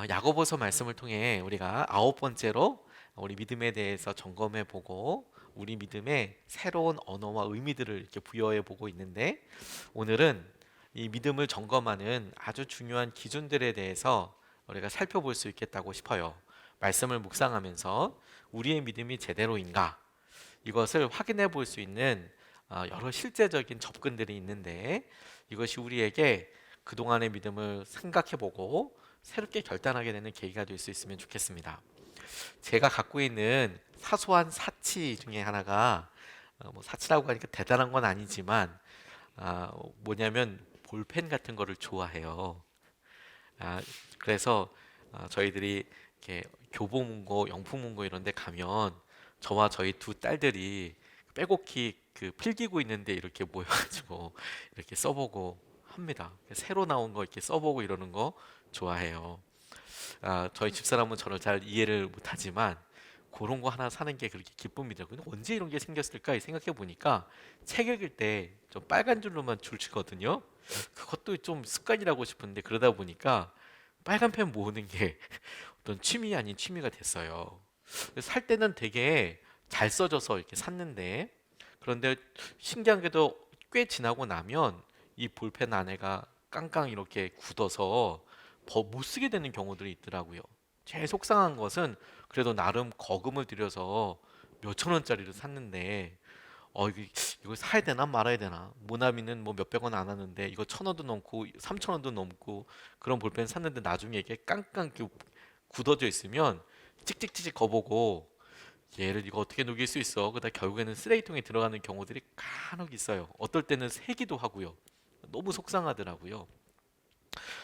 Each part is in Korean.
야고보서 말씀을 통해 우리가 아홉 번째로 우리 믿음에 대해서 점검해 보고 우리 믿음의 새로운 언어와 의미들을 이렇게 부여해 보고 있는데, 오늘은 이 믿음을 점검하는 아주 중요한 기준들에 대해서 우리가 살펴볼 수 있겠다고 싶어요. 말씀을 묵상하면서 우리의 믿음이 제대로인가, 이것을 확인해 볼 수 있는 여러 실제적인 접근들이 있는데, 이것이 우리에게 그동안의 믿음을 생각해 보고 새롭게 결단하게 되는 계기가 될 수 있으면 좋겠습니다. 제가 갖고 있는 사소한 사치 중에 하나가, 뭐 사치라고 하니까 대단한 건 아니지만, 뭐냐면 볼펜 같은 거를 좋아해요. 그래서 저희들이 이렇게 교보문고, 영풍문고 이런 데 가면 저와 저희 두 딸들이 빼곡히 그 필기고 있는데 이렇게 모여가지고 이렇게 써보고 합니다. 새로 나온 거 이렇게 써보고 이러는 거 좋아해요. 저희 집사람은 저를 잘 이해를 못하지만 그런 거 하나 사는 게 그렇게 기쁩니다. 근데 언제 이런 게 생겼을까 생각해 보니까 책 읽을 때 좀 빨간 줄로만 줄 치거든요. 그것도 좀 습관이라고 싶은데, 그러다 보니까 빨간 펜 모으는 게 어떤 취미 아닌 취미가 됐어요. 살 때는 되게 잘 써져서 이렇게 샀는데, 그런데 신기한 게도 꽤 지나고 나면 이 볼펜 안에가 깡깡 이렇게 굳어서 더 못 쓰게 되는 경우들이 있더라고요. 제일 속상한 것은, 그래도 나름 거금을 들여서 몇천 원짜리를 샀는데 이거 사야 되나 말아야 되나, 모나미는 뭐 몇백 원 안 하는데 이거 천 원도 넘고 삼천 원도 넘고 그런 볼펜 샀는데 나중에 이게 깡깡 이렇게 굳어져 있으면 찍찍찍찍 거보고, 얘를 이거 어떻게 녹일 수 있어, 그러다 결국에는 쓰레기통에 들어가는 경우들이 간혹 있어요. 어떨 때는 새기도 하고요. 너무 속상하더라고요.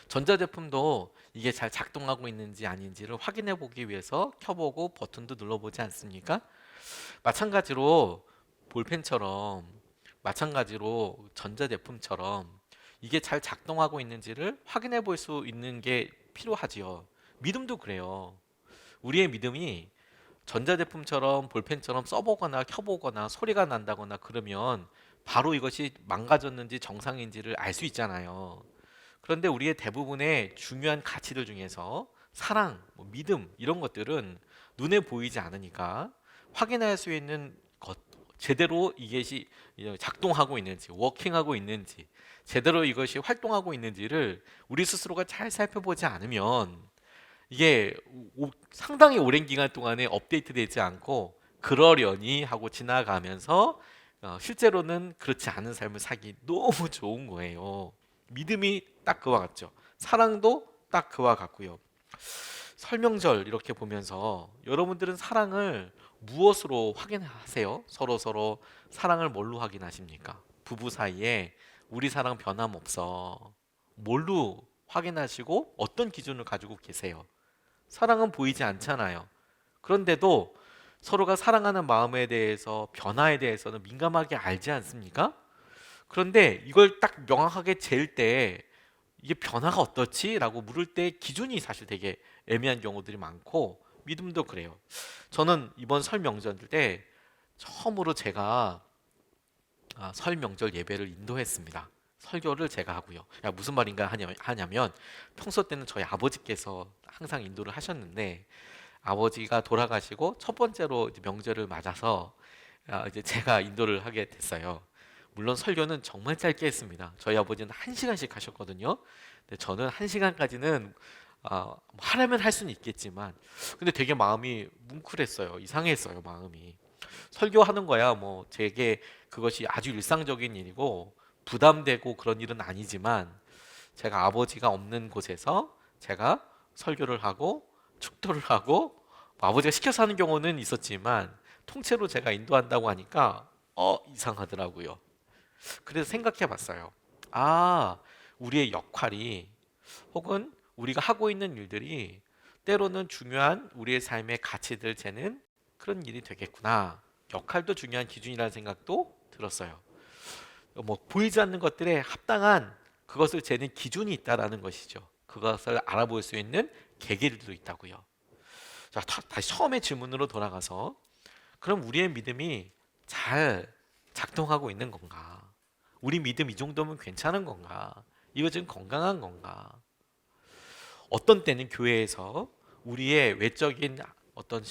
전자제품도 이게 잘 작동하고 있는지 아닌지를 확인해 보기 위해서 켜보고 버튼도 눌러보지 않습니까? 마찬가지로 볼펜처럼, 마찬가지로 전자제품처럼 이게 잘 작동하고 있는지를 확인해 볼 수 있는 게 필요하지요. 믿음도 그래요. 우리의 믿음이 전자제품처럼 볼펜처럼 써보거나 켜보거나 소리가 난다거나 그러면 바로 이것이 망가졌는지 정상인지를 알 수 있잖아요. 그런데 우리의 대부분의 중요한 가치들 중에서 사랑, 뭐 믿음 이런 것들은 눈에 보이지 않으니까 확인할 수 있는 것, 제대로 이것이 작동하고 있는지, 워킹하고 있는지, 제대로 이것이 활동하고 있는지를 우리 스스로가 잘 살펴보지 않으면 이게 상당히 오랜 기간 동안에 업데이트되지 않고 그러려니 하고 지나가면서 실제로는 그렇지 않은 삶을 살기 너무 좋은 거예요. 믿음이 딱 그와 같죠. 사랑도 딱 그와 같고요. 설명절 이렇게 보면서 여러분들은 사랑을 무엇으로 확인하세요? 서로 서로 사랑을 뭘로 확인하십니까? 부부 사이에 우리 사랑 변함없어, 뭘로 확인하시고 어떤 기준을 가지고 계세요? 사랑은 보이지 않잖아요. 그런데도 서로가 사랑하는 마음에 대해서, 변화에 대해서는 민감하게 알지 않습니까? 그런데 이걸 딱 명확하게 잴 때 이게 변화가 어떻지? 라고 물을 때 기준이 사실 되게 애매한 경우들이 많고, 믿음도 그래요. 저는 이번 설 명절 때 처음으로 제가 설 명절 예배를 인도했습니다. 설교를 제가 하고요. 무슨 말인가 하냐면, 평소 때는 저희 아버지께서 항상 인도를 하셨는데 아버지가 돌아가시고 첫 번째로 이제 명절을 맞아서 이제 제가 인도를 하게 됐어요. 물론 설교는 정말 짧게 했습니다. 저희 아버지는 1시간씩 하셨거든요. 근데 저는 1시간까지는 하려면 할 수는 있겠지만, 근데 되게 마음이 뭉클했어요. 이상했어요, 마음이. 설교하는 거야 뭐 제게 그것이 아주 일상적인 일이고 부담되고 그런 일은 아니지만, 제가 아버지가 없는 곳에서 제가 설교를 하고 축도를 하고, 뭐 아버지가 시켜서 하는 경우는 있었지만 통째로 제가 인도한다고 하니까 이상하더라고요. 그래서 생각해 봤어요. 우리의 역할이, 혹은 우리가 하고 있는 일들이 때로는 중요한 우리의 삶의 가치들 재는 그런 일이 되겠구나. 역할도 중요한 기준이라는 생각도 들었어요. 뭐 보이지 않는 것들에 합당한 그것을 재는 기준이 있다라는 것이죠. 그것을 알아볼 수 있는 계기들도 있다고요. 자, 다시 처음의 질문으로 돌아가서, 그럼 우리의 믿음이 잘 작동하고 있는 건가? 우리 믿음 이 정도면 괜찮은 건가? 이거 지금 건강한 건가? 어떤 때는 교회에서 우리의 외적인 어떤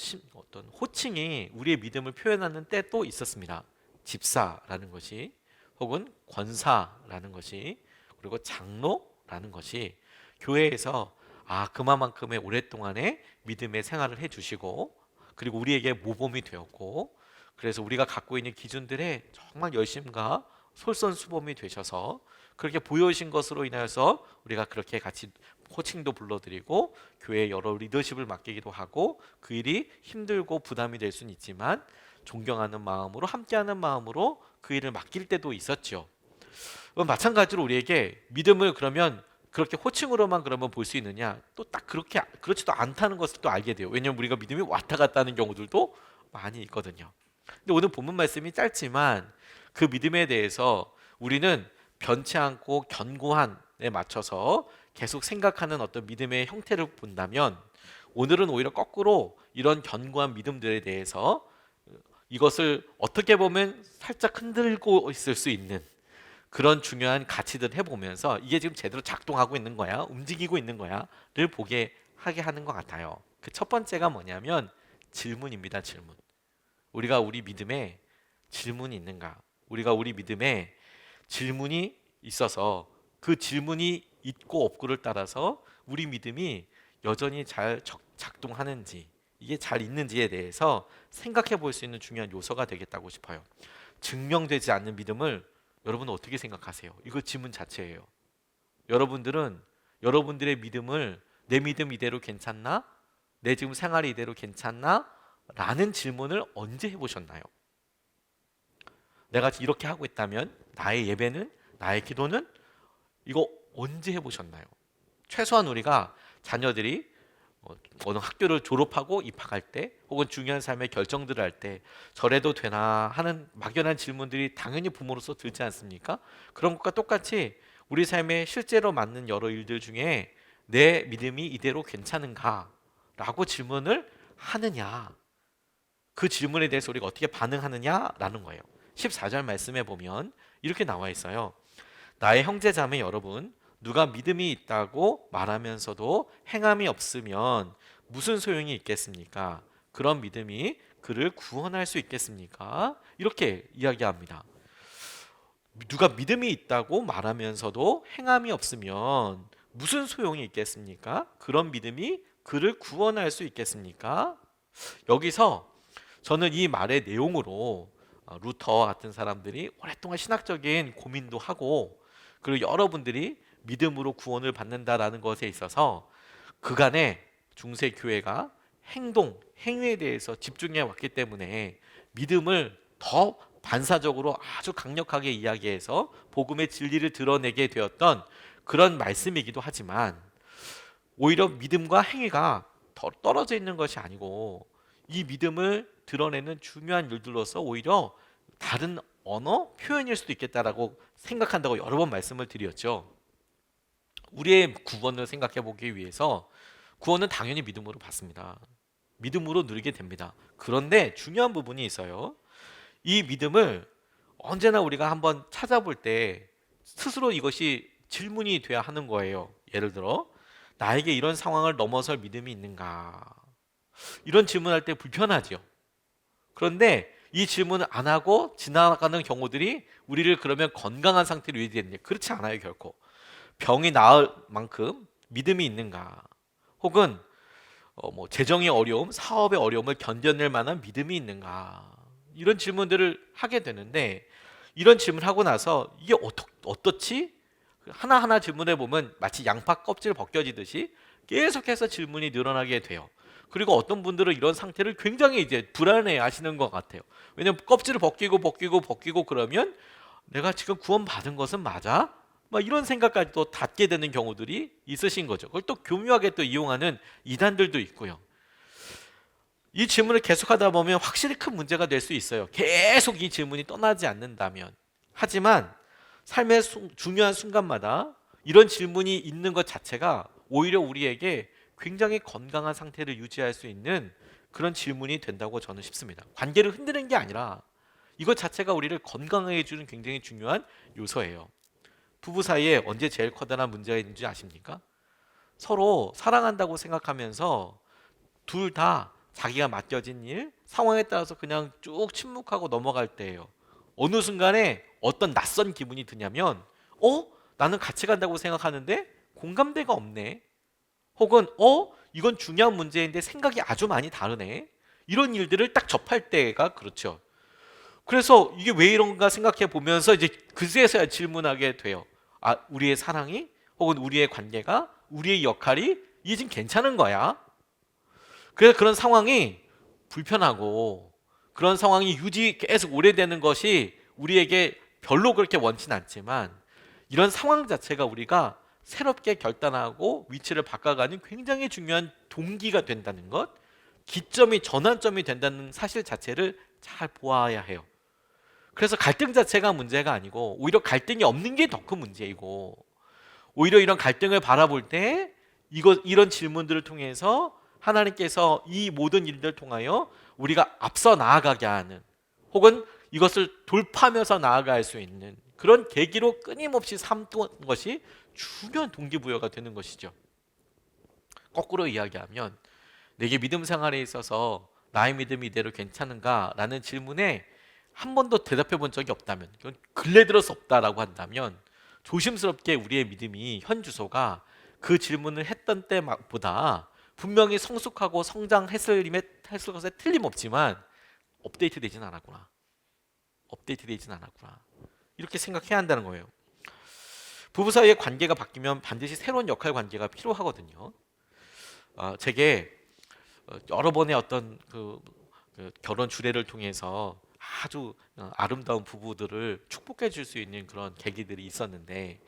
호칭이 우리의 믿음을 표현하는 때도 있었습니다. 집사라는 것이, 혹은 권사라는 것이, 그리고 장로라는 것이 교회에서 그만큼의 오랫동안의 믿음의 생활을 해주시고, 그리고 우리에게 모범이 되었고, 그래서 우리가 갖고 있는 기준들에 정말 열심과 솔선수범이 되셔서 그렇게 보여주신 것으로 인하여서 우리가 그렇게 같이 호칭도 불러드리고 교회에 여러 리더십을 맡기기도 하고, 그 일이 힘들고 부담이 될 수는 있지만 존경하는 마음으로, 함께하는 마음으로 그 일을 맡길 때도 있었죠. 마찬가지로 우리에게 믿음을 그러면 그렇게 호칭으로만 그러면 볼 수 있느냐? 또 딱 그렇게 그렇지도 않다는 것을 또 알게 돼요. 왜냐하면 우리가 믿음이 왔다 갔다 하는 경우들도 많이 있거든요. 근데 오늘 본문 말씀이 짧지만 그 믿음에 대해서 우리는 변치 않고 견고한에 맞춰서 계속 생각하는 어떤 믿음의 형태를 본다면, 오늘은 오히려 거꾸로 이런 견고한 믿음들에 대해서 이것을 어떻게 보면 살짝 흔들고 있을 수 있는 그런 중요한 가치들을 해보면서 이게 지금 제대로 작동하고 있는 거야, 움직이고 있는 거야를 보게 하게 하는 것 같아요. 그 첫 번째가 뭐냐면 질문입니다. 질문. 우리가 우리 믿음에 질문이 있는가? 우리가 우리 믿음에 질문이 있어서 그 질문이 있고 없고를 따라서 우리 믿음이 여전히 잘 작동하는지, 이게 잘 있는지에 대해서 생각해 볼 수 있는 중요한 요소가 되겠다고 싶어요. 증명되지 않는 믿음을 여러분은 어떻게 생각하세요? 이거 질문 자체예요. 여러분들은 여러분들의 믿음을, 내 믿음 이대로 괜찮나? 내 지금 생활이 이대로 괜찮나? 라는 질문을 언제 해보셨나요? 내가 이렇게 하고 있다면 나의 예배는, 나의 기도는, 이거 언제 해보셨나요? 최소한 우리가 자녀들이 어느 학교를 졸업하고 입학할 때, 혹은 중요한 삶의 결정들을 할 때 저래도 되나 하는 막연한 질문들이 당연히 부모로서 들지 않습니까? 그런 것과 똑같이 우리 삶에 실제로 맞는 여러 일들 중에 내 믿음이 이대로 괜찮은가? 라고 질문을 하느냐, 그 질문에 대해서 우리가 어떻게 반응하느냐라는 거예요. 14절 말씀에 보면 이렇게 나와 있어요. 나의 형제자매 여러분, 누가 믿음이 있다고 말하면서도 행함이 없으면 무슨 소용이 있겠습니까? 그런 믿음이 그를 구원할 수 있겠습니까? 이렇게 이야기합니다. 누가 믿음이 있다고 말하면서도 행함이 없으면 무슨 소용이 있겠습니까? 그런 믿음이 그를 구원할 수 있겠습니까? 여기서 저는 이 말의 내용으로 루터 같은 사람들이 오랫동안 신학적인 고민도 하고, 그리고 여러분들이 믿음으로 구원을 받는다라는 것에 있어서 그간의 중세 교회가 행위에 대해서 집중해 왔기 때문에 믿음을 더 반사적으로 아주 강력하게 이야기해서 복음의 진리를 드러내게 되었던 그런 말씀이기도 하지만, 오히려 믿음과 행위가 더 떨어져 있는 것이 아니고 이 믿음을 드러내는 중요한 일들로서 오히려 다른 언어 표현일 수도 있겠다라고 생각한다고 여러 번 말씀을 드렸죠. 우리의 구원을 생각해 보기 위해서 구원은 당연히 믿음으로 받습니다. 믿음으로 누리게 됩니다. 그런데 중요한 부분이 있어요. 이 믿음을 언제나 우리가 한번 찾아볼 때 스스로 이것이 질문이 돼야 하는 거예요. 예를 들어, 나에게 이런 상황을 넘어설 믿음이 있는가? 이런 질문할 때 불편하죠. 그런데 이 질문을 안 하고 지나가는 경우들이 우리를 그러면 건강한 상태로 유지되느냐? 그렇지 않아요, 결코. 병이 나을 만큼 믿음이 있는가? 혹은 재정의 어려움, 사업의 어려움을 견뎌낼 만한 믿음이 있는가? 이런 질문들을 하게 되는데, 이런 질문하고 나서 이게 어떻지? 하나하나 질문해 보면 마치 양파 껍질 벗겨지듯이 계속해서 질문이 늘어나게 돼요. 그리고 어떤 분들은 이런 상태를 굉장히 이제 불안해 하시는 것 같아요. 왜냐면 껍질을 벗기고 그러면 내가 지금 구원받은 것은 맞아? 막 이런 생각까지 또 닿게 되는 경우들이 있으신 거죠. 그걸 또 교묘하게 또 이용하는 이단들도 있고요. 이 질문을 계속하다 보면 확실히 큰 문제가 될 수 있어요. 계속 이 질문이 떠나지 않는다면. 하지만 삶의 중요한 순간마다 이런 질문이 있는 것 자체가 오히려 우리에게 굉장히 건강한 상태를 유지할 수 있는 그런 질문이 된다고 저는 싶습니다. 관계를 흔드는 게 아니라 이것 자체가 우리를 건강하게 해주는 굉장히 중요한 요소예요. 부부 사이에 언제 제일 커다란 문제가 있는지 아십니까? 서로 사랑한다고 생각하면서 둘 다 자기가 맡겨진 일, 상황에 따라서 그냥 쭉 침묵하고 넘어갈 때예요. 어느 순간에 어떤 낯선 기분이 드냐면, 나는 같이 간다고 생각하는데 공감대가 없네. 혹은, 이건 중요한 문제인데 생각이 아주 많이 다르네. 이런 일들을 딱 접할 때가 그렇죠. 그래서 이게 왜 이런가 생각해 보면서 이제 그제서야 질문하게 돼요. 우리의 사랑이 혹은 우리의 관계가, 우리의 역할이 이게 지금 괜찮은 거야? 그래서 그런 상황이 불편하고 그런 상황이 계속 오래되는 것이 우리에게 별로 그렇게 원치는 않지만, 이런 상황 자체가 우리가 새롭게 결단하고 위치를 바꿔가는 굉장히 중요한 동기가 된다는 것, 기점이 전환점이 된다는 사실 자체를 잘 보아야 해요. 그래서 갈등 자체가 문제가 아니고 오히려 갈등이 없는 게 더 큰 문제이고, 오히려 이런 갈등을 바라볼 때 이런 질문들을 통해서 하나님께서 이 모든 일들을 통하여 우리가 앞서 나아가게 하는, 혹은 이것을 돌파하면서 나아갈 수 있는 그런 계기로 끊임없이 삼던 것이 중요한 동기부여가 되는 것이죠. 거꾸로 이야기하면, 내게 믿음 생활에 있어서 나의 믿음이 이대로 괜찮은가? 라는 질문에 한 번도 대답해 본 적이 없다면, 근래 들어서 없다라고 한다면, 조심스럽게 우리의 믿음이 현 주소가 그 질문을 했던 때보다 분명히 성숙하고 성장했을 것에 틀림없지만 업데이트 되진 않았구나. 이렇게 생각해야 한다는 거예요. 부부 사이의 관계가 바뀌면 반드시 새로운 역할 관계가 필요하거든요. 제게 여러 번의 어떤 그 결혼 주례를 통해서 아주 아름다운 부부들을 축복해 줄 수 있는 그런 계기들이 있었는데,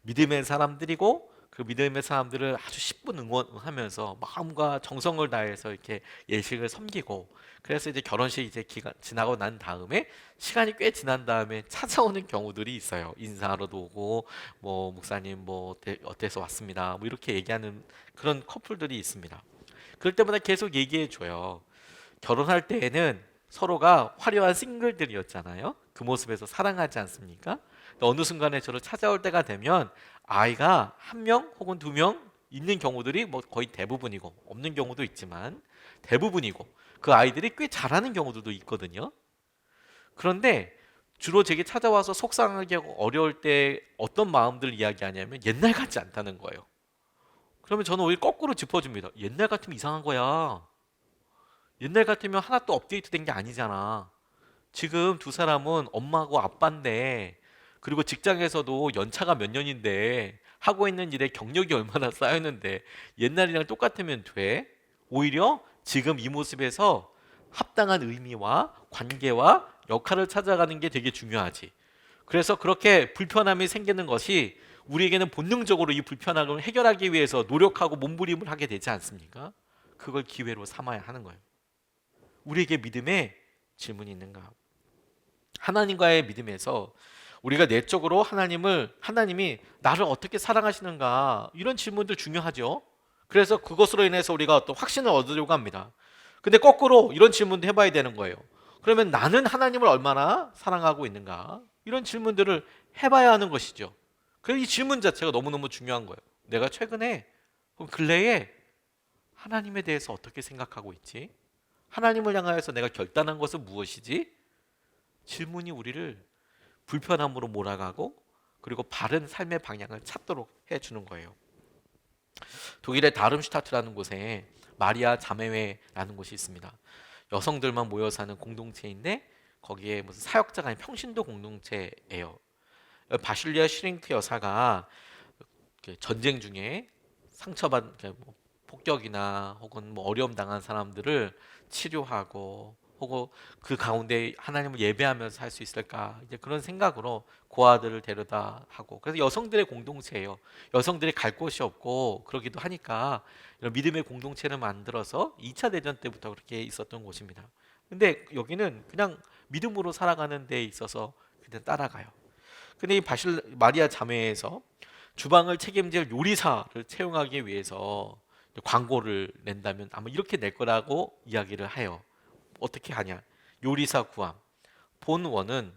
믿음의 사람들이고 그 믿음의 사람들을 아주 10분 응원하면서 마음과 정성을 다해서 이렇게 예식을 섬기고, 그래서 이제 결혼식 이제 기간 지나고 난 다음에 시간이 꽤 지난 다음에 찾아오는 경우들이 있어요. 인사하러도 오고, 뭐 목사님 뭐 어때서 왔습니다, 뭐 이렇게 얘기하는 그런 커플들이 있습니다. 그럴 때마다 계속 얘기해 줘요. 결혼할 때에는 서로가 화려한 싱글들이었잖아요. 그 모습에서 사랑하지 않습니까? 어느 순간에 저를 찾아올 때가 되면 아이가 한 명 혹은 두 명 있는 경우들이 뭐 거의 대부분이고, 없는 경우도 있지만 대부분이고, 그 아이들이 꽤 잘하는 경우들도 있거든요. 그런데 주로 제게 찾아와서 속상하게 하고 어려울 때 어떤 마음들 이야기하냐면 옛날 같지 않다는 거예요. 그러면 저는 오히려 거꾸로 짚어줍니다. 옛날 같으면 이상한 거야. 옛날 같으면 하나도 업데이트 된 게 아니잖아. 지금 두 사람은 엄마하고 아빠인데, 그리고 직장에서도 연차가 몇 년인데, 하고 있는 일에 경력이 얼마나 쌓였는데 옛날이랑 똑같으면 돼? 오히려 지금 이 모습에서 합당한 의미와 관계와 역할을 찾아가는 게 되게 중요하지. 그래서 그렇게 불편함이 생기는 것이 우리에게는 본능적으로 이 불편함을 해결하기 위해서 노력하고 몸부림을 하게 되지 않습니까? 그걸 기회로 삼아야 하는 거예요. 우리에게 믿음에 질문이 있는가? 하나님과의 믿음에서 우리가 내적으로 하나님이 나를 어떻게 사랑하시는가, 이런 질문들 중요하죠. 그래서 그것으로 인해서 우리가 어떤 확신을 얻으려고 합니다. 근데 거꾸로 이런 질문도 해봐야 되는 거예요. 그러면 나는 하나님을 얼마나 사랑하고 있는가? 이런 질문들을 해봐야 하는 것이죠. 그래서 이 질문 자체가 너무너무 중요한 거예요. 내가 최근에, 근래에 하나님에 대해서 어떻게 생각하고 있지? 하나님을 향하여서 내가 결단한 것은 무엇이지? 질문이 우리를 불편함으로 몰아가고, 그리고 바른 삶의 방향을 찾도록 해주는 거예요. 독일의 다름슈타트라는 곳에 마리아 자매회라는 곳이 있습니다. 여성들만 모여 사는 공동체인데, 거기에 무슨 사역자가 아닌 평신도 공동체예요. 바실리아 슈링크 여사가 전쟁 중에 상처받은 뭐 폭격이나 혹은 뭐 어려움 당한 사람들을 치료하고, 혹은 그 가운데 하나님을 예배하면서 살 수 있을까, 이제 그런 생각으로 고아들을 데려다 하고, 그래서 여성들의 공동체예요. 여성들이 갈 곳이 없고 그러기도 하니까 이런 믿음의 공동체를 만들어서 2차 대전 때부터 그렇게 있었던 곳입니다. 근데 여기는 그냥 믿음으로 살아가는 데 있어서 그냥 따라가요. 근데 이 마리아 자매에서 주방을 책임질 요리사를 채용하기 위해서 광고를 낸다면 아마 이렇게 낼 거라고 이야기를 해요. 어떻게 하냐? 요리사 구함. 본원은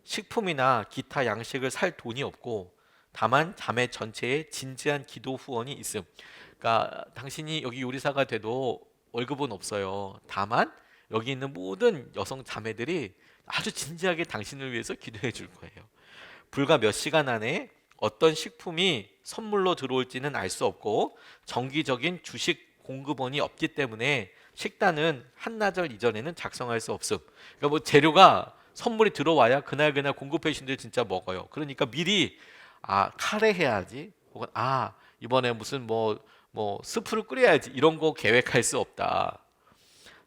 식품이나 기타 양식을 살 돈이 없고 다만 자매 전체에 진지한 기도 후원이 있음. 그러니까 당신이 여기 요리사가 돼도 월급은 없어요. 다만 여기 있는 모든 여성 자매들이 아주 진지하게 당신을 위해서 기도해 줄 거예요. 불과 몇 시간 안에 어떤 식품이 선물로 들어올지는 알 수 없고 정기적인 주식 공급원이 없기 때문에 식단은 한나절 이전에는 작성할 수 없음. 그러니까 뭐 재료가 선물이 들어와야 그날 그날 공급해 주신데 진짜 먹어요. 그러니까 미리 카레 해야지. 혹은 이번에 무슨 뭐 스프를 끓여야지. 이런 거 계획할 수 없다.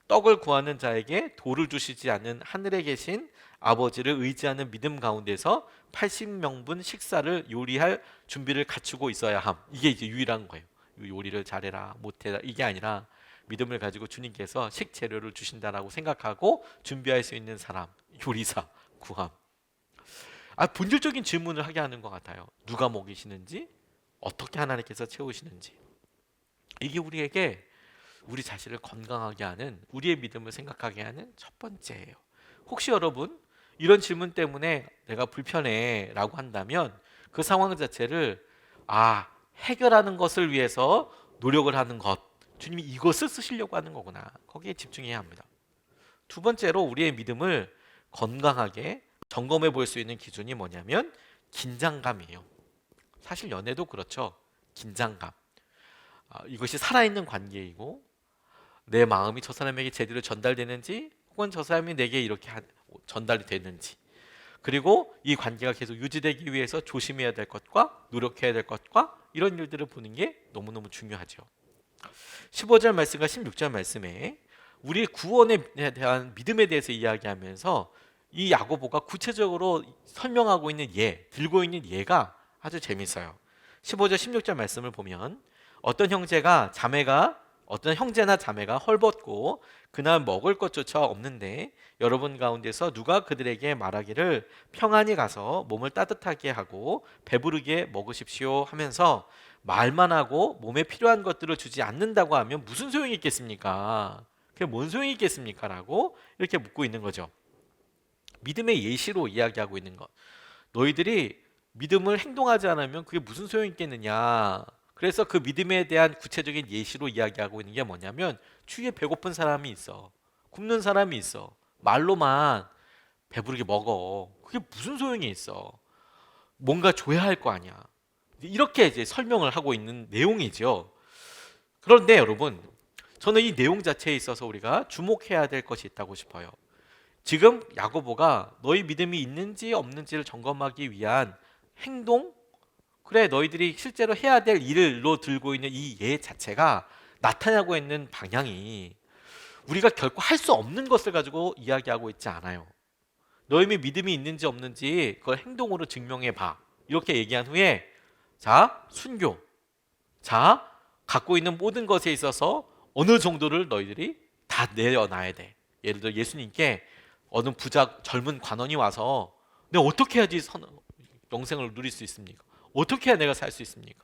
떡을 구하는 자에게 돌을 주시지 않는 하늘에 계신 아버지를 의지하는 믿음 가운데서 80명분 식사를 요리할 준비를 갖추고 있어야 함. 이게 이제 유일한 거예요. 요리를 잘해라, 못해라 이게 아니라 믿음을 가지고 주님께서 식재료를 주신다라고 생각하고 준비할 수 있는 사람, 요리사 구함. 본질적인 질문을 하게 하는 것 같아요. 누가 먹이시는지, 어떻게 하나님께서 채우시는지. 이게 우리에게 우리 자신을 건강하게 하는, 우리의 믿음을 생각하게 하는 첫 번째예요. 혹시 여러분 이런 질문 때문에 내가 불편해 라고 한다면 그 상황 자체를 해결하는 것을 위해서 노력을 하는 것, 주님이 이것을 쓰시려고 하는 거구나, 거기에 집중해야 합니다. 두 번째로 우리의 믿음을 건강하게 점검해 볼 수 있는 기준이 뭐냐면 긴장감이에요. 사실 연애도 그렇죠. 긴장감. 이것이 살아있는 관계이고 내 마음이 저 사람에게 제대로 전달되는지, 혹은 저 사람이 내게 이렇게 전달이 되는지, 그리고 이 관계가 계속 유지되기 위해서 조심해야 될 것과 노력해야 될 것과 이런 일들을 보는 게 너무너무 중요하죠. 15절 말씀과 16절 말씀에 우리 구원에 대한 믿음에 대해서 이야기하면서 이 야고보가 구체적으로 설명하고 있는 들고 있는 예가 아주 재밌어요. 15절 16절 말씀을 보면 어떤 형제나 자매가 헐벗고 그날 먹을 것조차 없는데 여러분 가운데서 누가 그들에게 말하기를 평안히 가서 몸을 따뜻하게 하고 배부르게 먹으십시오 하면서 말만 하고 몸에 필요한 것들을 주지 않는다고 하면 무슨 소용이 있겠습니까? 그게 뭔 소용이 있겠습니까? 라고 이렇게 묻고 있는 거죠. 믿음의 예시로 이야기하고 있는 것. 너희들이 믿음을 행동하지 않으면 그게 무슨 소용이 있겠느냐. 그래서 그 믿음에 대한 구체적인 예시로 이야기하고 있는 게 뭐냐면 주위에 배고픈 사람이 있어. 굶는 사람이 있어. 말로만 배부르게 먹어. 그게 무슨 소용이 있어. 뭔가 줘야 할 거 아니야. 이렇게 이제 설명을 하고 있는 내용이죠. 그런데 여러분, 저는 이 내용 자체에 있어서 우리가 주목해야 될 것이 있다고 싶어요. 지금 야고보가 너희 믿음이 있는지 없는지를 점검하기 위한 행동, 그래 너희들이 실제로 해야 될 일로 들고 있는 이 예 자체가 나타나고 있는 방향이 우리가 결코 할 수 없는 것을 가지고 이야기하고 있지 않아요. 너희 믿음이 있는지 없는지 그걸 행동으로 증명해 봐. 이렇게 얘기한 후에 순교. 갖고 있는 모든 것에 있어서 어느 정도를 너희들이 다 내려놔야 돼. 예를 들어 예수님께 어느 젊은 관원이 와서 내가 어떻게 해야지 영생을 누릴 수 있습니까? 어떻게 해야 내가 살 수 있습니까?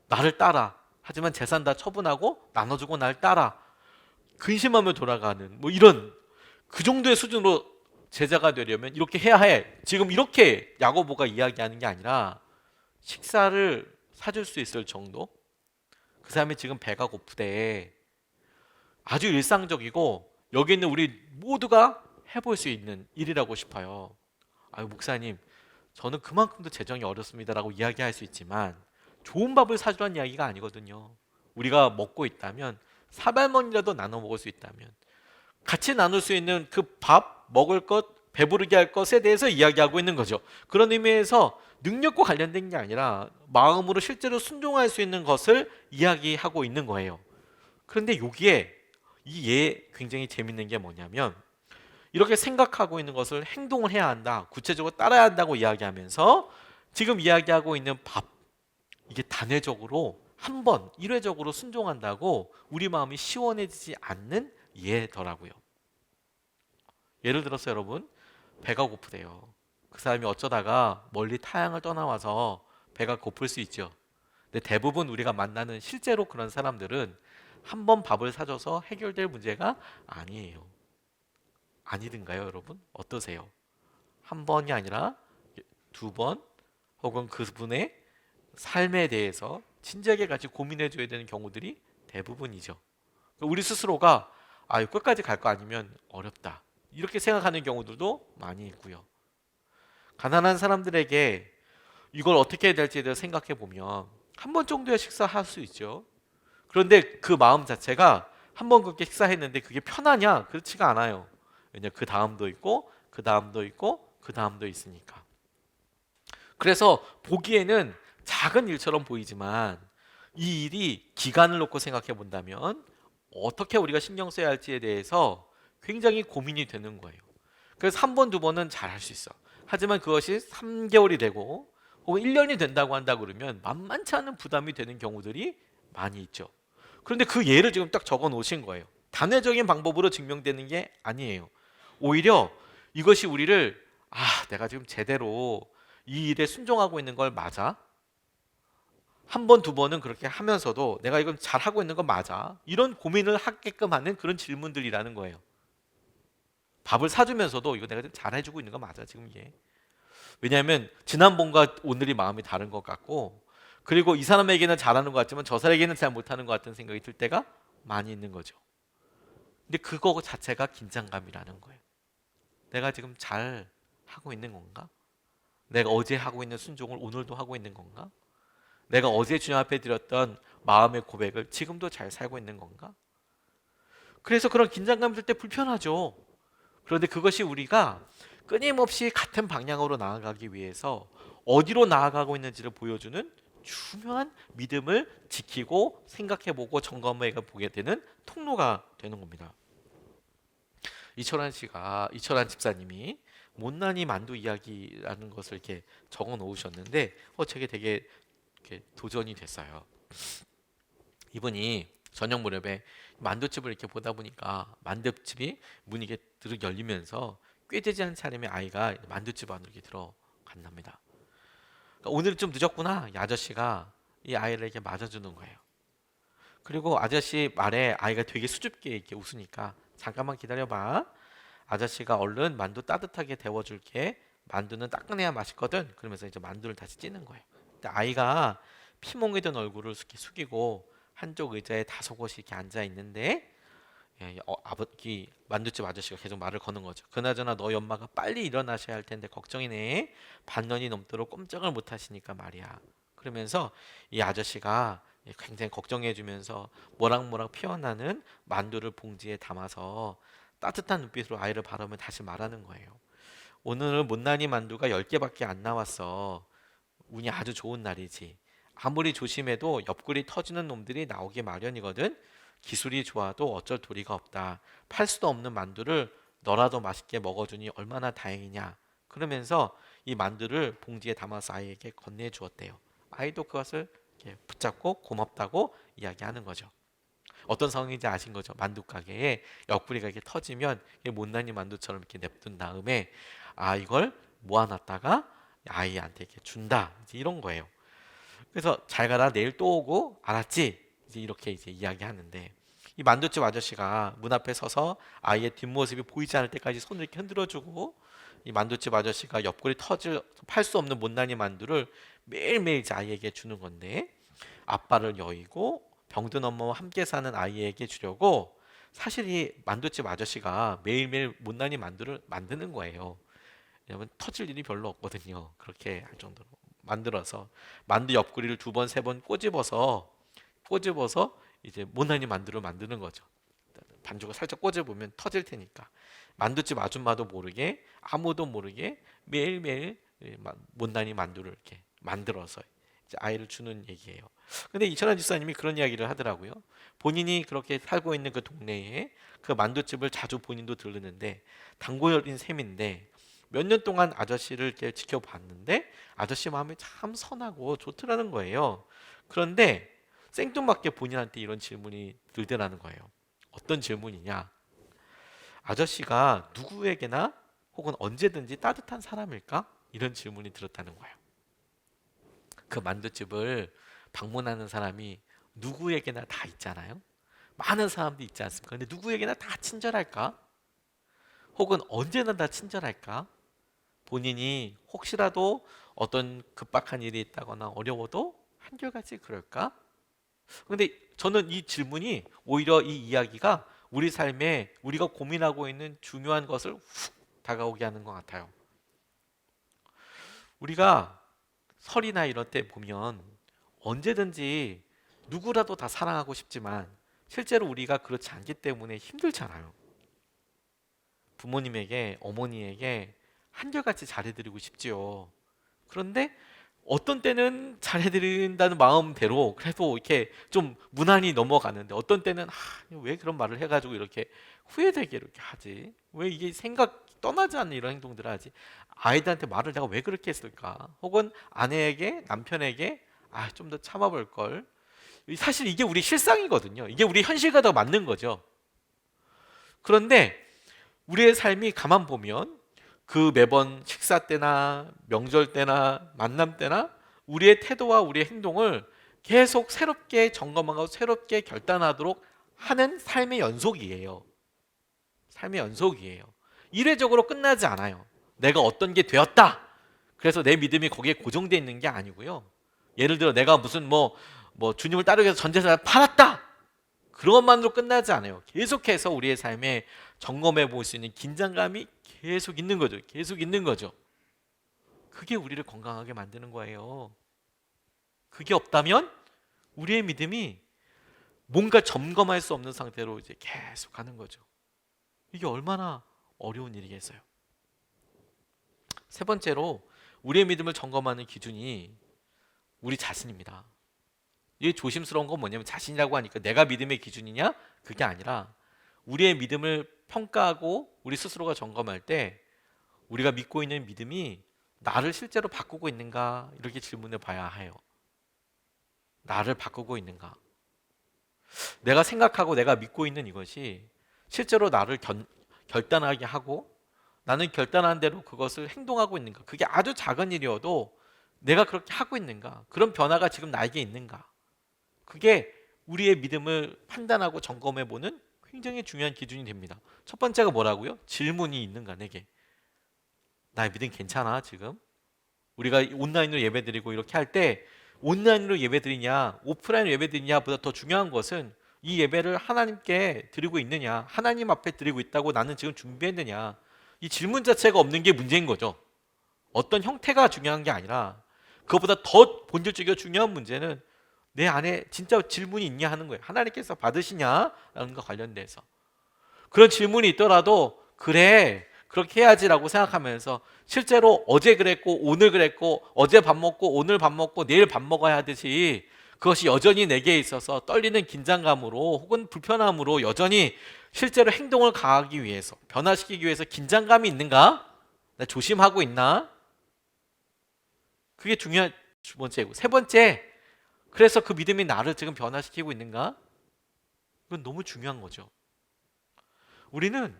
나를 따라. 하지만 재산 다 처분하고 나눠주고 날 따라. 근심하며 돌아가는 이런 그 정도의 수준으로 제자가 되려면 이렇게 해야 해. 지금 이렇게 야고보가 이야기하는 게 아니라 식사를 사줄 수 있을 정도? 그 사람이 지금 배가 고프대. 아주 일상적이고 여기 있는 우리 모두가 해볼 수 있는 일이라고 싶어요. 목사님, 저는 그만큼도 재정이 어렵습니다라고 이야기할 수 있지만 좋은 밥을 사주라는 이야기가 아니거든요. 우리가 먹고 있다면 사발mon이라도 나눠 먹을 수 있다면 같이 나눌 수 있는 그 밥, 먹을 것, 배부르게 할 것에 대해서 이야기하고 있는 거죠. 그런 의미에서 능력과 관련된 게 아니라 마음으로 실제로 순종할 수 있는 것을 이야기하고 있는 거예요. 그런데 여기에 굉장히 재밌는 게 뭐냐면 이렇게 생각하고 있는 것을 행동을 해야 한다, 구체적으로 따라야 한다고 이야기하면서 지금 이야기하고 있는 밥, 이게 단회적으로 한번 일회적으로 순종한다고 우리 마음이 시원해지지 않는 예더라고요. 예를 들어서 여러분, 배가 고프대요. 그 사람이 어쩌다가 멀리 타향을 떠나와서 배가 고플 수 있죠. 근데 대부분 우리가 만나는 실제로 그런 사람들은 한 번 밥을 사줘서 해결될 문제가 아니에요. 아니든가요, 여러분? 어떠세요? 한 번이 아니라 두 번, 혹은 그분의 삶에 대해서 진지하게 같이 고민해 줘야 되는 경우들이 대부분이죠. 우리 스스로가 이거 끝까지 갈 거 아니면 어렵다, 이렇게 생각하는 경우들도 많이 있고요. 가난한 사람들에게 이걸 어떻게 해야 될지에 대해서 생각해 보면 한 번 정도야 식사할 수 있죠. 그런데 그 마음 자체가 한 번 그렇게 식사했는데 그게 편하냐? 그렇지가 않아요. 왜냐, 그 다음도 있고 그 다음도 있고 그 다음도 있으니까. 그래서 보기에는 작은 일처럼 보이지만 이 일이 기간을 놓고 생각해 본다면 어떻게 우리가 신경 써야 할지에 대해서 굉장히 고민이 되는 거예요. 그래서 한 번, 두 번은 잘 할 수 있어. 하지만 그것이 3개월이 되고 혹은 1년이 된다고 한다 그러면 만만치 않은 부담이 되는 경우들이 많이 있죠. 그런데 그 예를 지금 딱 적어 놓으신 거예요. 단회적인 방법으로 증명되는 게 아니에요. 오히려 이것이 우리를 내가 지금 제대로 이 일에 순종하고 있는 걸 맞아? 한 번, 두 번은 그렇게 하면서도 내가 이건 잘하고 있는 거 맞아? 이런 고민을 하게끔 하는 그런 질문들이라는 거예요. 밥을 사주면서도 이거 내가 좀 잘해주고 있는 거 맞아 지금 이게? 왜냐하면 지난번과 오늘이 마음이 다른 것 같고, 그리고 이 사람에게는 잘하는 것 같지만 저 사람에게는 잘 못하는 것 같은 생각이 들 때가 많이 있는 거죠. 근데 그거 자체가 긴장감이라는 거예요. 내가 지금 잘 하고 있는 건가? 내가 어제 하고 있는 순종을 오늘도 하고 있는 건가? 내가 어제 주님 앞에 드렸던 마음의 고백을 지금도 잘 살고 있는 건가? 그래서 그런 긴장감이 들 때 불편하죠. 그런데 그것이 우리가 끊임없이 같은 방향으로 나아가기 위해서 어디로 나아가고 있는지를 보여주는 중요한 믿음을 지키고 생각해보고 점검해 보게 되는 통로가 되는 겁니다. 이철환 집사님이 못난이 만두 이야기라는 것을 이렇게 적어 놓으셨는데 제게 되게 이렇게 도전이 됐어요. 이분이 저녁 무렵에 만두집을 이렇게 보다 보니까 만두집이 문이 이렇게 드르륵 열리면서 꽤 되지 않은 차림의 아이가 만두집 안으로 이렇게 들어간답니다. 그러니까 오늘은 좀 늦었구나. 이 아저씨가 이 아이를 이렇게 맞아주는 거예요. 그리고 아저씨 말에 아이가 되게 수줍게 이렇게 웃으니까 잠깐만 기다려봐. 아저씨가 얼른 만두 따뜻하게 데워줄게. 만두는 따끈해야 맛있거든. 그러면서 이제 만두를 다시 찌는 거예요. 근데 아이가 피멍이 든 얼굴을 이렇게 숙이고 한쪽 의자에 다소곳이 이렇게 앉아 있는데 아버지 만두집 아저씨가 계속 말을 거는 거죠. 그나저나 너희 엄마가 빨리 일어나셔야 할 텐데 걱정이네. 반년이 넘도록 꼼짝을 못 하시니까 말이야. 그러면서 이 아저씨가 굉장히 걱정해 주면서 모락모락 피어나는 만두를 봉지에 담아서 따뜻한 눈빛으로 아이를 바라보며 다시 말하는 거예요. 오늘은 못난이 만두가 10개밖에 안 나왔어. 운이 아주 좋은 날이지. 아무리 조심해도 옆구리 터지는 놈들이 나오기 마련이거든. 기술이 좋아도 어쩔 도리가 없다. 팔 수도 없는 만두를 너라도 맛있게 먹어주니 얼마나 다행이냐. 그러면서 이 만두를 봉지에 담아서 아이에게 건네주었대요. 아이도 그것을 이렇게 붙잡고 고맙다고 이야기하는 거죠. 어떤 상황인지 아신 거죠? 만두 가게에 옆구리가 이렇게 터지면 못난이 만두처럼 이렇게 냅둔 다음에 이걸 모아놨다가 아이한테 이렇게 준다. 이제 이런 거예요. 그래서 잘 가라, 내일 또 오고, 알았지? 이제 이렇게 이제 이야기하는데 이 만두집 아저씨가 문 앞에 서서 아이의 뒷모습이 보이지 않을 때까지 손을 이렇게 흔들어주고, 이 만두집 아저씨가 옆구리 터질 팔 수 없는 못난이 만두를 매일매일 이제 아이에게 주는 건데, 아빠를 여의고 병든 엄마와 함께 사는 아이에게 주려고 사실 이 만두집 아저씨가 매일매일 못난이 만두를 만드는 거예요. 왜냐면 터질 일이 별로 없거든요. 그렇게 할 정도로 만들어서 만두 옆구리를 2번, 3번 꼬집어서 이제 못난이 만두를 만드는 거죠. 반죽을 살짝 꼬집으면 터질 테니까 만두집 아줌마도 모르게 아무도 모르게 매일매일 못난이 만두를 이렇게 만들어서 이제 아이를 주는 얘기예요. 근데 이철환 집사님이 그런 이야기를 하더라고요. 본인이 그렇게 살고 있는 그 동네에 그 만두집을 자주 본인도 들르는데 단골인 셈인데 몇 년 동안 아저씨를 이렇게 지켜봤는데 아저씨 마음이 참 선하고 좋더라는 거예요. 그런데 생뚱맞게 본인한테 이런 질문이 들더라는 거예요. 어떤 질문이냐? 아저씨가 누구에게나 혹은 언제든지 따뜻한 사람일까? 이런 질문이 들었다는 거예요. 그 만두집을 방문하는 사람이 누구에게나 다 있잖아요. 많은 사람도 있지 않습니까? 근데 누구에게나 다 친절할까? 혹은 언제나 다 친절할까? 본인이 혹시라도 어떤 급박한 일이 있다거나 어려워도 한결같이 그럴까? 근데 저는 이 질문이 오히려 이 이야기가 우리 삶에 우리가 고민하고 있는 중요한 것을 훅 다가오게 하는 것 같아요. 우리가 설이나 이런 때 보면 언제든지 누구라도 다 사랑하고 싶지만 실제로 우리가 그렇지 않기 때문에 힘들잖아요. 부모님에게, 어머니에게 한결같이 잘해드리고 싶지요. 그런데 어떤 때는 잘해드린다는 마음대로 그래도 이렇게 좀 무난히 넘어가는데 어떤 때는 왜 그런 말을 해가지고 이렇게 후회되게 이렇게 하지? 왜 이게 생각 떠나지 않는 이런 행동들을 하지? 아이들한테 말을 내가 왜 그렇게 했을까? 혹은 아내에게, 남편에게 좀 더 참아볼 걸. 사실 이게 우리 실상이거든요. 이게 우리 현실과 더 맞는 거죠. 그런데 우리의 삶이 가만 보면 그 매번 식사 때나 명절 때나 만남 때나 우리의 태도와 우리의 행동을 계속 새롭게 점검하고 새롭게 결단하도록 하는 삶의 연속이에요. 삶의 연속이에요. 일회적으로 끝나지 않아요. 내가 어떤 게 되었다. 그래서 내 믿음이 거기에 고정되어 있는 게 아니고요. 예를 들어 내가 무슨 주님을 따르기 위해서 전 재산을 팔았다. 그런 것만으로 끝나지 않아요. 계속해서 우리의 삶에 점검해 볼 수 있는 긴장감이 계속 있는 거죠. 계속 있는 거죠. 그게 우리를 건강하게 만드는 거예요. 그게 없다면 우리의 믿음이 뭔가 점검할 수 없는 상태로 이제 계속 가는 거죠. 이게 얼마나 어려운 일이겠어요. 세 번째로 우리의 믿음을 점검하는 기준이 우리 자신입니다. 이게 조심스러운 건 뭐냐면 자신이라고 하니까 내가 믿음의 기준이냐? 그게 아니라 우리의 믿음을 평가하고 우리 스스로가 점검할 때 우리가 믿고 있는 믿음이 나를 실제로 바꾸고 있는가? 이렇게 질문해 봐야 해요. 나를 바꾸고 있는가? 내가 생각하고 내가 믿고 있는 이것이 실제로 나를 결단하게 하고 나는 결단한 대로 그것을 행동하고 있는가? 그게 아주 작은 일이어도 내가 그렇게 하고 있는가? 그런 변화가 지금 나에게 있는가? 그게 우리의 믿음을 판단하고 점검해 보는 굉장히 중요한 기준이 됩니다. 첫 번째가 뭐라고요? 질문이 있는가 내게. 나의 믿음 괜찮아 지금? 우리가 온라인으로 예배드리고 이렇게 할 때 온라인으로 예배드리냐 오프라인으로 예배드리냐 보다 더 중요한 것은 이 예배를 하나님께 드리고 있느냐, 하나님 앞에 드리고 있다고 나는 지금 준비했느냐, 이 질문 자체가 없는 게 문제인 거죠. 어떤 형태가 중요한 게 아니라 그것보다 더 본질적이고 중요한 문제는 내 안에 진짜 질문이 있냐 하는 거예요. 하나님께서 받으시냐라는 것 관련돼서 그런 질문이 있더라도 그래 그렇게 해야지라고 생각하면서 실제로 어제 그랬고 오늘 그랬고 어제 밥 먹고 오늘 밥 먹고 내일 밥 먹어야 하듯이 그것이 여전히 내게 있어서 떨리는 긴장감으로 혹은 불편함으로 여전히 실제로 행동을 가하기 위해서 변화시키기 위해서 긴장감이 있는가? 나 조심하고 있나? 그게 중요한 두 번째고, 세 번째, 그래서 그 믿음이 나를 지금 변화시키고 있는가? 이건 너무 중요한 거죠. 우리는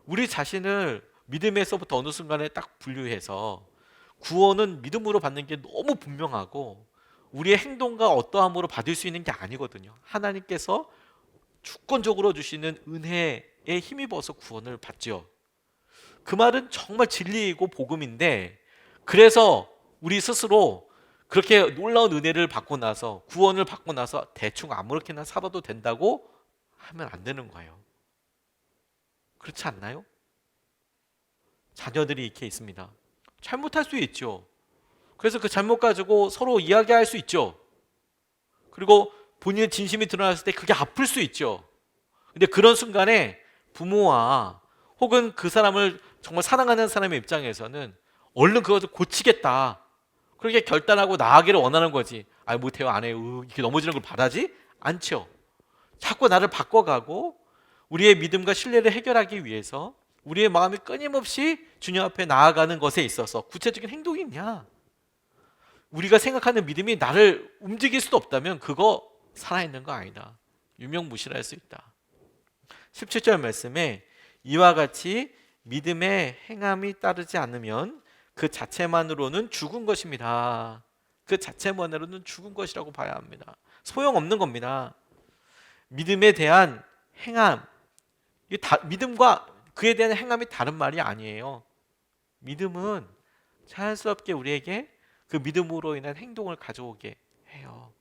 우리 자신을 믿음에서부터 어느 순간에 딱 분류해서 구원은 믿음으로 받는 게 너무 분명하고 우리의 행동과 어떠함으로 받을 수 있는 게 아니거든요. 하나님께서 주권적으로 주시는 은혜에 힘입어서 구원을 받죠. 그 말은 정말 진리이고 복음인데 그래서 우리 스스로 그렇게 놀라운 은혜를 받고 나서 구원을 받고 나서 대충 아무렇게나 살아도 된다고 하면 안 되는 거예요. 그렇지 않나요? 자녀들이 이렇게 있습니다. 잘못할 수 있죠. 그래서 그 잘못 가지고 서로 이야기할 수 있죠. 그리고 본인의 진심이 드러났을 때 그게 아플 수 있죠. 근데 그런 순간에 부모와 혹은 그 사람을 정말 사랑하는 사람의 입장에서는 얼른 그것을 고치겠다 그렇게 결단하고 나아가기를 원하는 거지. 못해요 안 해요 이렇게 넘어지는 걸 바라지 않죠. 자꾸 나를 바꿔가고 우리의 믿음과 신뢰를 해결하기 위해서 우리의 마음이 끊임없이 주님 앞에 나아가는 것에 있어서 구체적인 행동이 있냐? 우리가 생각하는 믿음이 나를 움직일 수도 없다면 그거 살아있는 거 아니다. 유명무실할 수 있다. 17절 말씀에 이와 같이 믿음의 행함이 따르지 않으면 그 자체만으로는 죽은 것입니다. 그 자체만으로는 죽은 것이라고 봐야 합니다. 소용없는 겁니다. 믿음에 대한 행함, 믿음과 그에 대한 행함이 다른 말이 아니에요. 믿음은 자연스럽게 우리에게 그 믿음으로 인한 행동을 가져오게 해요.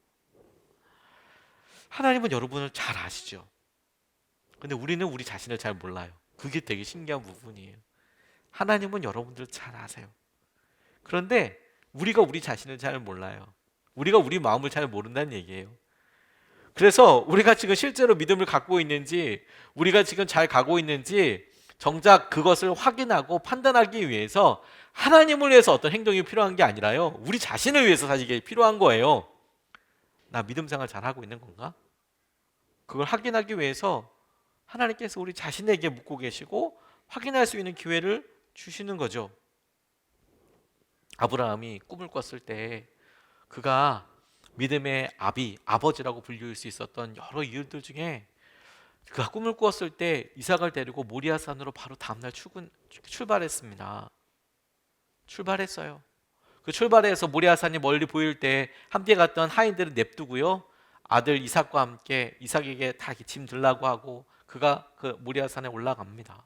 하나님은 여러분을 잘 아시죠? 근데 우리는 우리 자신을 잘 몰라요. 그게 되게 신기한 부분이에요. 하나님은 여러분들을 잘 아세요. 그런데 우리가 우리 자신을 잘 몰라요. 우리가 우리 마음을 잘 모른다는 얘기예요. 그래서 우리가 지금 실제로 믿음을 갖고 있는지, 우리가 지금 잘 가고 있는지 정작 그것을 확인하고 판단하기 위해서 하나님을 위해서 어떤 행동이 필요한 게 아니라요, 우리 자신을 위해서 사실 이게 필요한 거예요. 나 믿음 생활 잘하고 있는 건가? 그걸 확인하기 위해서 하나님께서 우리 자신에게 묻고 계시고 확인할 수 있는 기회를 주시는 거죠. 아브라함이 꿈을 꿨을 때 그가 믿음의 아버지라고 불릴 수 있었던 여러 이유들 중에, 그가 꿈을 꾸었을 때 이삭을 데리고 모리아산으로 바로 다음날 출발했습니다. 출발했어요. 그 출발해서 모리아산이 멀리 보일 때 함께 갔던 하인들을 냅두고요, 아들 이삭과 함께 이삭에게 다 짐 들라고 하고 그가 그 모리아산에 올라갑니다.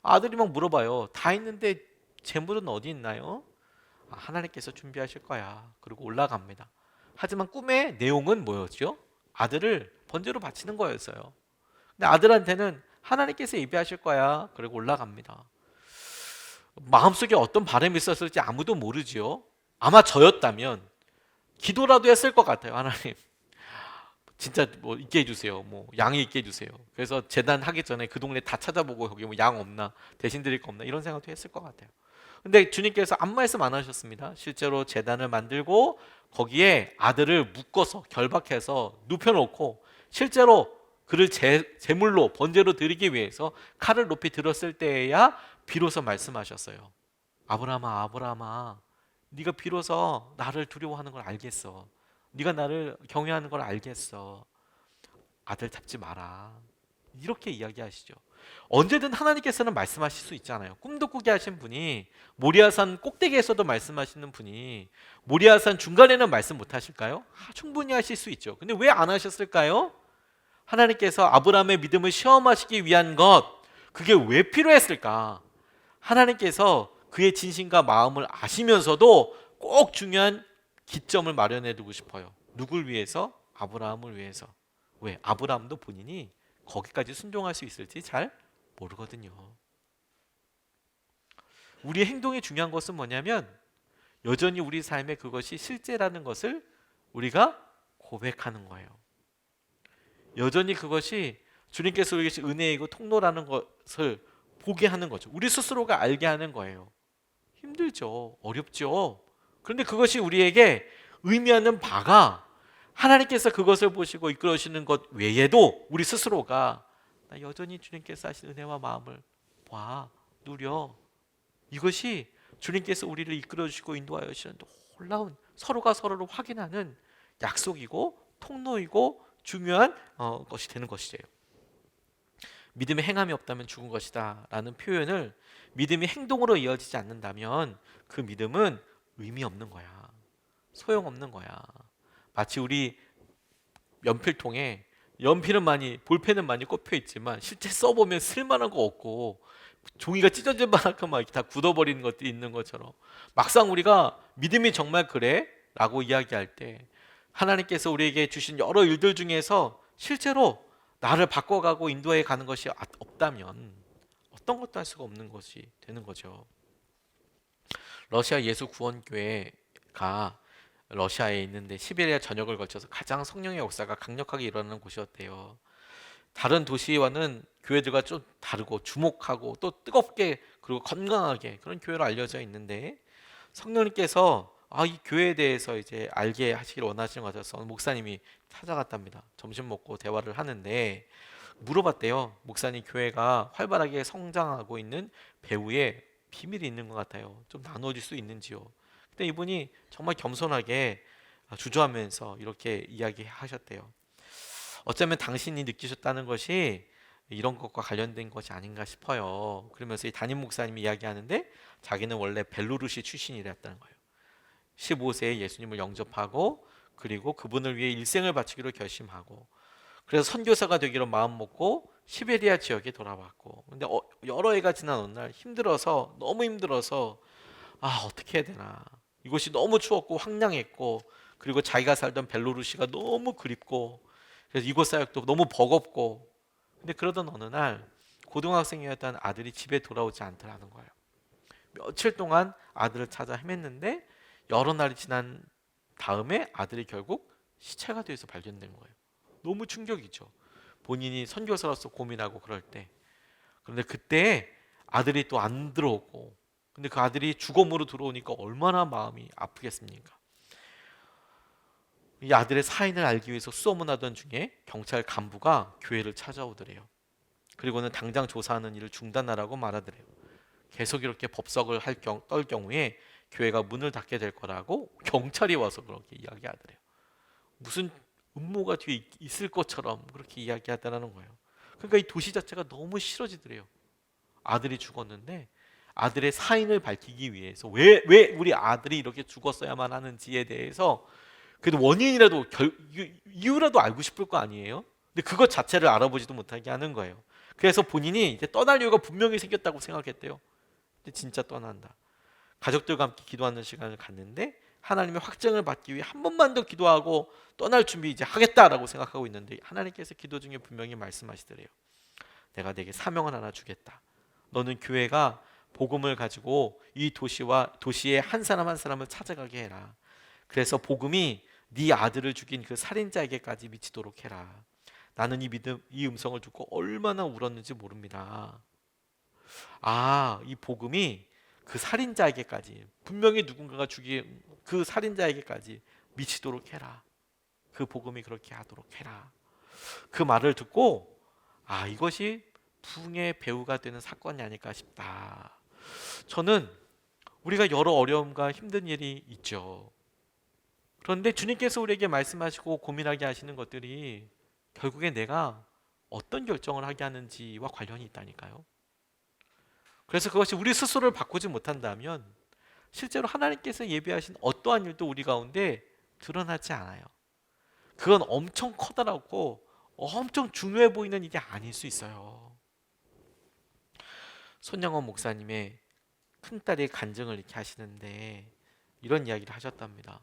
아들이 막 물어봐요. 다 있는데 재물은 어디 있나요? 하나님께서 준비하실 거야. 그리고 올라갑니다. 하지만 꿈의 내용은 뭐였죠? 아들을 번제로 바치는 거였어요. 근데 아들한테는 하나님께서 예배하실 거야. 그리고 올라갑니다. 마음속에 어떤 바람이 있었을지 아무도 모르지요. 아마 저였다면 기도라도 했을 것 같아요. 하나님, 진짜 뭐 있게 해주세요. 뭐 양이 있게 해주세요. 그래서 제단 하기 전에 그 동네 다 찾아보고 여기 뭐 양 없나, 대신 드릴 거 없나, 이런 생각도 했을 것 같아요. 근데 주님께서 아무 말씀 안 하셨습니다. 실제로 제단을 만들고 거기에 아들을 묶어서 결박해서 눕혀놓고 실제로 그를 제물로 번제로 드리기 위해서 칼을 높이 들었을 때에야 비로소 말씀하셨어요. 아브라함아, 아브라함아, 네가 비로소 나를 두려워하는 걸 알겠어. 네가 나를 경외하는 걸 알겠어. 아들 잡지 마라. 이렇게 이야기하시죠. 언제든 하나님께서는 말씀하실 수 있잖아요. 꿈도 꾸게 하신 분이 모리아산 꼭대기에서도 말씀하시는 분이 모리아산 중간에는 말씀 못 하실까요? 충분히 하실 수 있죠. 근데 왜 안 하셨을까요? 하나님께서 아브라함의 믿음을 시험하시기 위한 것, 그게 왜 필요했을까? 하나님께서 그의 진심과 마음을 아시면서도 꼭 중요한 기점을 마련해 두고 싶어요. 누굴 위해서? 아브라함을 위해서. 왜? 아브라함도 본인이 거기까지 순종할 수 있을지 잘 모르거든요. 우리의 행동이 중요한 것은 뭐냐면 여전히 우리 삶에 그것이 실제라는 것을 우리가 고백하는 거예요. 여전히 그것이 주님께서 우리에게 은혜이고 통로라는 것을 보게 하는 거죠. 우리 스스로가 알게 하는 거예요. 힘들죠. 어렵죠. 그런데 그것이 우리에게 의미하는 바가, 하나님께서 그것을 보시고 이끌어주시는 것 외에도 우리 스스로가 나 여전히 주님께서 하신 은혜와 마음을 봐, 누려, 이것이 주님께서 우리를 이끌어주시고 인도하여 주시는 놀라운, 서로가 서로를 확인하는 약속이고 통로이고 중요한 것이 되는 것이에요. 믿음의 행함이 없다면 죽은 것이다 라는 표현을 믿음이 행동으로 이어지지 않는다면 그 믿음은 의미 없는 거야. 소용없는 거야. 마치 우리 연필통에 연필은 많이, 볼펜은 많이 꼽혀 있지만 실제 써보면 쓸만한 거 없고 종이가 찢어질 만큼 막 다 굳어버리는 것들이 있는 것처럼, 막상 우리가 믿음이 정말 그래? 라고 이야기할 때 하나님께서 우리에게 주신 여러 일들 중에서 실제로 나를 바꿔가고 인도해 가는 것이 없다면 어떤 것도 할 수가 없는 것이 되는 거죠. 러시아 예수구원교회가 러시아에 있는데 시베리아 전역을 거쳐서 가장 성령의 역사가 강력하게 일어나는 곳이었대요. 다른 도시와는 교회들과 좀 다르고 주목하고 또 뜨겁게 그리고 건강하게 그런 교회로 알려져 있는데, 성령님께서 이 교회에 대해서 이제 알게 하시길 원하시는 것 같아서 목사님이 찾아갔답니다. 점심 먹고 대화를 하는데 물어봤대요. 목사님, 교회가 활발하게 성장하고 있는 배후에 비밀이 있는 것 같아요. 좀 나눠줄 수 있는지요? 근데 이분이 정말 겸손하게 주저하면서 이렇게 이야기하셨대요. 어쩌면 당신이 느끼셨다는 것이 이런 것과 관련된 것이 아닌가 싶어요. 그러면서 이 담임 목사님이 이야기하는데 자기는 원래 벨로루시 출신이랬다는 거예요. 15세에 예수님을 영접하고 그리고 그분을 위해 일생을 바치기로 결심하고, 그래서 선교사가 되기로 마음 먹고 시베리아 지역에 돌아왔고, 근데 여러 해가 지난 어느 날 힘들어서, 너무 힘들어서 어떻게 해야 되나, 이곳이 너무 추웠고 황량했고, 그리고 자기가 살던 벨로루시가 너무 그립고, 그래서 이곳 사역도 너무 버겁고. 근데 그러던 어느 날 고등학생이었던 아들이 집에 돌아오지 않더라는 거예요. 며칠 동안 아들을 찾아 헤맸는데 여러 날이 지난 다음에 아들이 결국 시체가 되어서 발견된 거예요. 너무 충격이죠. 본인이 선교사로서 고민하고 그럴 때. 그런데 그때 아들이 또 안 들어오고, 근데 그 아들이 주검으로 들어오니까 얼마나 마음이 아프겠습니까? 이 아들의 사인을 알기 위해서 수소문하던 중에 경찰 간부가 교회를 찾아오더래요. 그리고는 당장 조사하는 일을 중단하라고 말하더래요. 계속 이렇게 법석을 떨 경우에 교회가 문을 닫게 될 거라고 경찰이 와서 그렇게 이야기하더래요. 무슨 음모가 뒤에 있을 것처럼 그렇게 이야기하더라는 거예요. 그러니까 이 도시 자체가 너무 싫어지더래요. 아들이 죽었는데 아들의 사인을 밝히기 위해서 왜 우리 아들이 이렇게 죽었어야만 하는지에 대해서 그래도 원인이라도 이유라도 알고 싶을 거 아니에요. 근데 그것 자체를 알아보지도 못하게 하는 거예요. 그래서 본인이 이제 떠날 이유가 분명히 생겼다고 생각했대요. 근데 진짜 떠난다. 가족들과 함께 기도하는 시간을 갖는데 하나님의 확증을 받기 위해 한 번만 더 기도하고 떠날 준비 이제 하겠다라고 생각하고 있는데 하나님께서 기도 중에 분명히 말씀하시더래요. 내가 내게 사명을 하나 주겠다. 너는 교회가 복음을 가지고 이 도시의 한 사람 한 사람을 찾아가게 해라. 그래서 복음이 네 아들을 죽인 그 살인자에게까지 미치도록 해라. 나는 이 음성을 듣고 얼마나 울었는지 모릅니다. 이 복음이 그 살인자에게까지, 분명히 누군가가 죽인 그 살인자에게까지 미치도록 해라. 그 복음이 그렇게 하도록 해라. 그 말을 듣고 이것이 부흥의 배후가 되는 사건이 아닐까 싶다. 저는 우리가 여러 어려움과 힘든 일이 있죠. 그런데 주님께서 우리에게 말씀하시고 고민하게 하시는 것들이 결국에 내가 어떤 결정을 하게 하는지와 관련이 있다니까요. 그래서 그것이 우리 스스로를 바꾸지 못한다면 실제로 하나님께서 예비하신 어떠한 일도 우리 가운데 드러나지 않아요. 그건 엄청 커다랗고 엄청 중요해 보이는 일이 아닐 수 있어요. 손영원 목사님의 큰딸이 간증을 이렇게 하시는데 이런 이야기를 하셨답니다.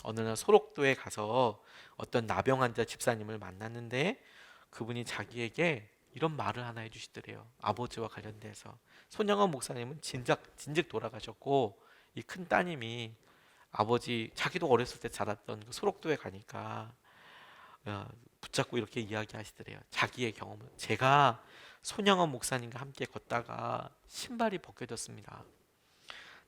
어느 날 소록도에 가서 어떤 나병 환자 집사님을 만났는데 그분이 자기에게 이런 말을 하나 해주시더래요. 아버지와 관련돼서. 손영원 목사님은 진즉 돌아가셨고 이 큰 따님이 아버지, 자기도 어렸을 때 자랐던 그 소록도에 가니까 붙잡고 이렇게 이야기하시더래요. 자기의 경험을. 제가 손영원 목사님과 함께 걷다가 신발이 벗겨졌습니다.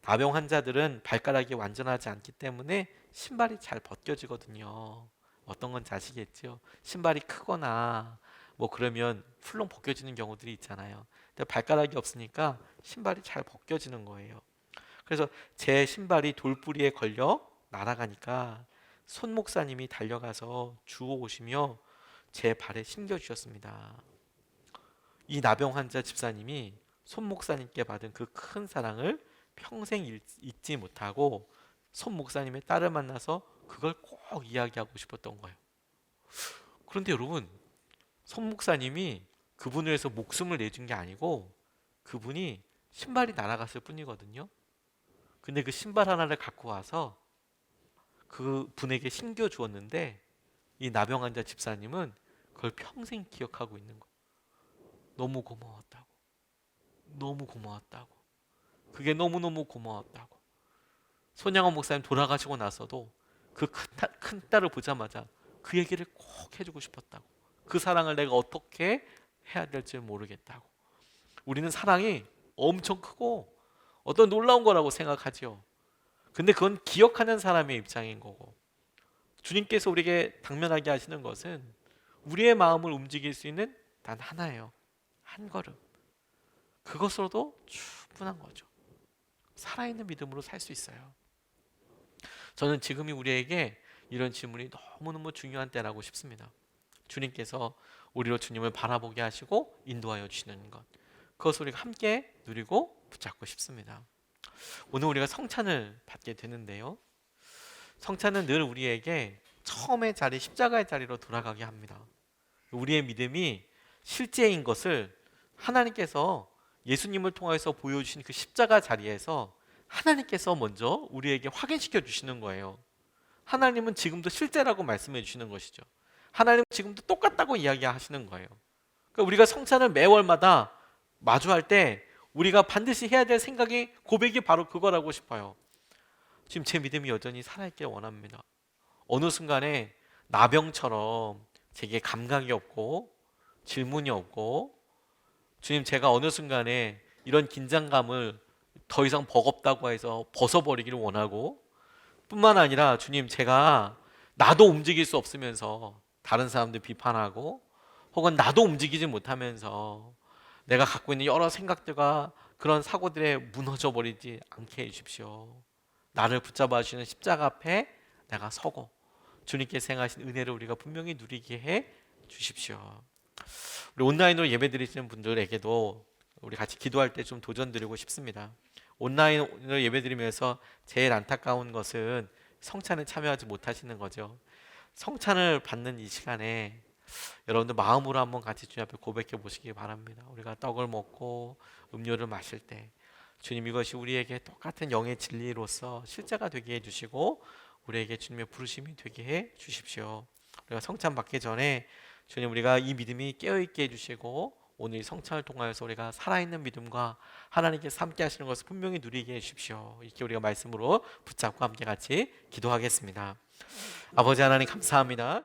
나병 환자들은 발가락이 완전하지 않기 때문에 신발이 잘 벗겨지거든요. 어떤 건지 아시겠죠? 신발이 크거나 뭐 그러면 풀렁 벗겨지는 경우들이 있잖아요. 근데 발가락이 없으니까 신발이 잘 벗겨지는 거예요. 그래서 제 신발이 돌부리에 걸려 날아가니까 손 목사님이 달려가서 주워오시며 제 발에 신겨주셨습니다. 이 나병 환자 집사님이 손 목사님께 받은 그 큰 사랑을 평생 잊지 못하고 손 목사님의 딸을 만나서 그걸 꼭 이야기하고 싶었던 거예요. 그런데 여러분, 손 목사님이 그분을 위해서 목숨을 내준 게 아니고 그분이 신발이 날아갔을 뿐이거든요. 근데 그 신발 하나를 갖고 와서 그 분에게 신겨 주었는데 이 나병 환자 집사님은 그걸 평생 기억하고 있는 거예요. 너무 고마웠다고. 너무 고마웠다고. 그게 너무너무 고마웠다고. 손양원 목사님 돌아가시고 나서도 그 큰 딸을 보자마자 그 얘기를 꼭 해주고 싶었다고. 그 사랑을 내가 어떻게 해야 될지 모르겠다고. 우리는 사랑이 엄청 크고 어떤 놀라운 거라고 생각하지요. 근데 그건 기억하는 사람의 입장인 거고, 주님께서 우리에게 당면하게 하시는 것은 우리의 마음을 움직일 수 있는 단 하나예요. 한 걸음. 그것으로도 충분한 거죠. 살아있는 믿음으로 살 수 있어요. 저는 지금이 우리에게 이런 질문이 너무너무 중요한 때라고 싶습니다. 주님께서 우리로 주님을 바라보게 하시고 인도하여 주시는 것, 그것을 우리가 함께 누리고 붙잡고 싶습니다. 오늘 우리가 성찬을 받게 되는데요, 성찬은 늘 우리에게 처음의 자리, 십자가의 자리로 돌아가게 합니다. 우리의 믿음이 실제인 것을 하나님께서 예수님을 통해서 보여주신 그 십자가 자리에서 하나님께서 먼저 우리에게 확인시켜 주시는 거예요. 하나님은 지금도 실제라고 말씀해 주시는 것이죠. 하나님은 지금도 똑같다고 이야기하시는 거예요. 그러니까 우리가 성찬을 매월마다 마주할 때 우리가 반드시 해야 될 생각이, 고백이 바로 그거라고 싶어요. 지금 제 믿음이 여전히 살아있길 원합니다. 어느 순간에 나병처럼 제게 감각이 없고 질문이 없고, 주님, 제가 어느 순간에 이런 긴장감을 더 이상 버겁다고 해서 벗어버리기를 원하고, 뿐만 아니라 주님, 제가 나도 움직일 수 없으면서 다른 사람들 비판하고, 혹은 나도 움직이지 못하면서 내가 갖고 있는 여러 생각들과 그런 사고들에 무너져 버리지 않게 해주십시오. 나를 붙잡아 주시는 십자가 앞에 내가 서고 주님께서 행하신 은혜를 우리가 분명히 누리게 해 주십시오. 우리 온라인으로 예배 드리시는 분들에게도 우리 같이 기도할 때 좀 도전 드리고 싶습니다. 온라인으로 예배 드리면서 제일 안타까운 것은 성찬에 참여하지 못하시는 거죠. 성찬을 받는 이 시간에 여러분들 마음으로 한번 같이 주님 앞에 고백해 보시기 바랍니다. 우리가 떡을 먹고 음료를 마실 때 주님, 이것이 우리에게 똑같은 영의 진리로서 실제가 되게 해주시고 우리에게 주님의 부르심이 되게 해 주십시오. 우리가 성찬 받기 전에 주님, 우리가 이 믿음이 깨어있게 해주시고 오늘 이 성찬을 통하여서 우리가 살아있는 믿음과 하나님께서 함께 하시는 것을 분명히 누리게 해주십시오. 이렇게 우리가 말씀으로 붙잡고 함께 같이 기도하겠습니다. 아버지 하나님, 감사합니다.